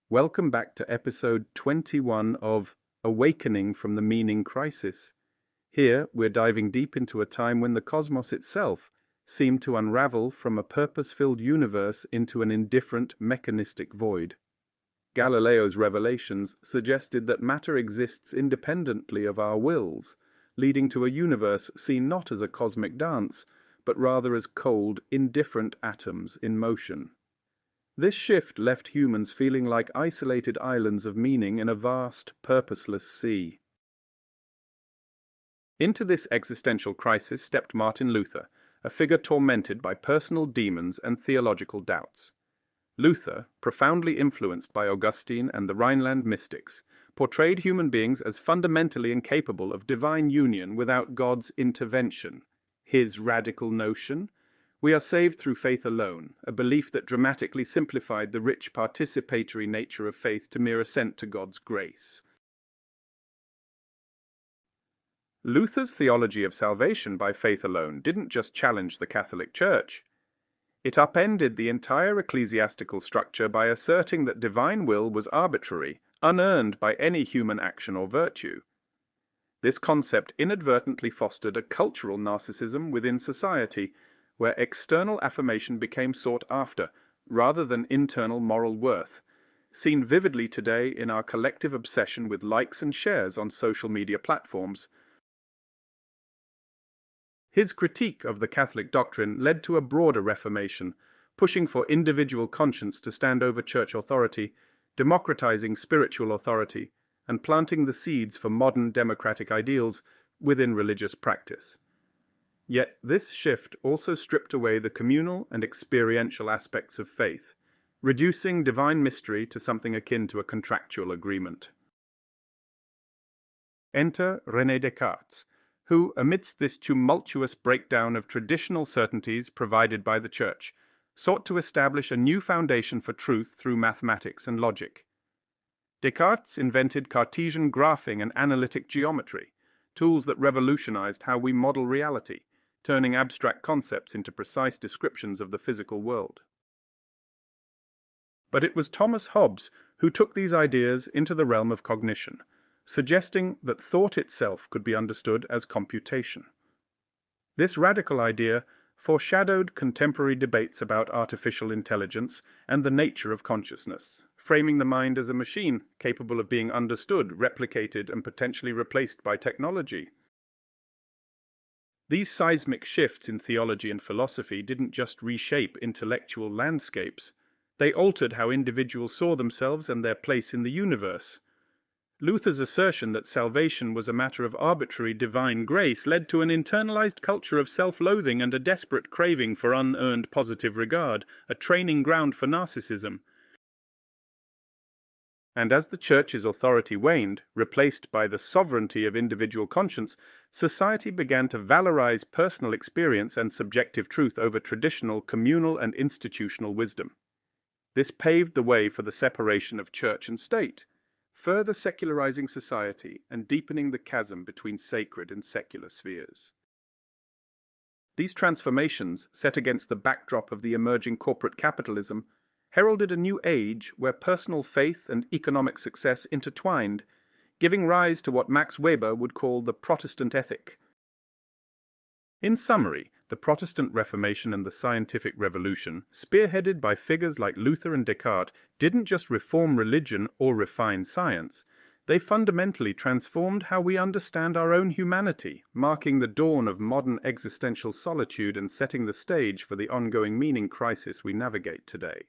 Welcome back to episode 21 of Awakening from the Meaning Crisis. Here, we're diving deep into a time when the cosmos itself seemed to unravel from a purpose-filled universe into an indifferent, mechanistic void. Galileo's revelations suggested that matter exists independently of our wills, leading to a universe seen not as a cosmic dance, but rather as cold, indifferent atoms in motion. This shift left humans feeling like isolated islands of meaning in a vast, purposeless sea. Into this existential crisis stepped Martin Luther, a figure tormented by personal demons and theological doubts. Luther, profoundly influenced by Augustine and the Rhineland mystics, portrayed human beings as fundamentally incapable of divine union without God's intervention. His radical notion: we are saved through faith alone, a belief that dramatically simplified the rich participatory nature of faith to mere assent to God's grace. Luther's theology of salvation by faith alone didn't just challenge the Catholic Church. It upended the entire ecclesiastical structure by asserting that divine will was arbitrary, unearned by any human action or virtue. This concept inadvertently fostered a cultural narcissism within society, where external affirmation became sought after, rather than internal moral worth, seen vividly today in our collective obsession with likes and shares on social media platforms. His critique of the Catholic doctrine led to a broader reformation, pushing for individual conscience to stand over church authority, democratizing spiritual authority, and planting the seeds for modern democratic ideals within religious practice. Yet this shift also stripped away the communal and experiential aspects of faith, reducing divine mystery to something akin to a contractual agreement. Enter René Descartes, who, amidst this tumultuous breakdown of traditional certainties provided by the Church, sought to establish a new foundation for truth through mathematics and logic. Descartes invented Cartesian graphing and analytic geometry, tools that revolutionized how we model reality, turning abstract concepts into precise descriptions of the physical world. But it was Thomas Hobbes who took these ideas into the realm of cognition, suggesting that thought itself could be understood as computation. This radical idea foreshadowed contemporary debates about artificial intelligence and the nature of consciousness, framing the mind as a machine capable of being understood, replicated, and potentially replaced by technology. These seismic shifts in theology and philosophy didn't just reshape intellectual landscapes, they altered how individuals saw themselves and their place in the universe. Luther's assertion that salvation was a matter of arbitrary divine grace led to an internalized culture of self-loathing and a desperate craving for unearned positive regard, a training ground for narcissism. And as the Church's authority waned, replaced by the sovereignty of individual conscience, society began to valorize personal experience and subjective truth over traditional communal and institutional wisdom. This paved the way for the separation of church and state, further secularizing society and deepening the chasm between sacred and secular spheres. These transformations, set against the backdrop of the emerging corporate capitalism, heralded a new age where personal faith and economic success intertwined, giving rise to what Max Weber would call the Protestant ethic. In summary, the Protestant Reformation and the Scientific Revolution, spearheaded by figures like Luther and Descartes, didn't just reform religion or refine science. They fundamentally transformed how we understand our own humanity, marking the dawn of modern existential solitude and setting the stage for the ongoing meaning crisis we navigate today.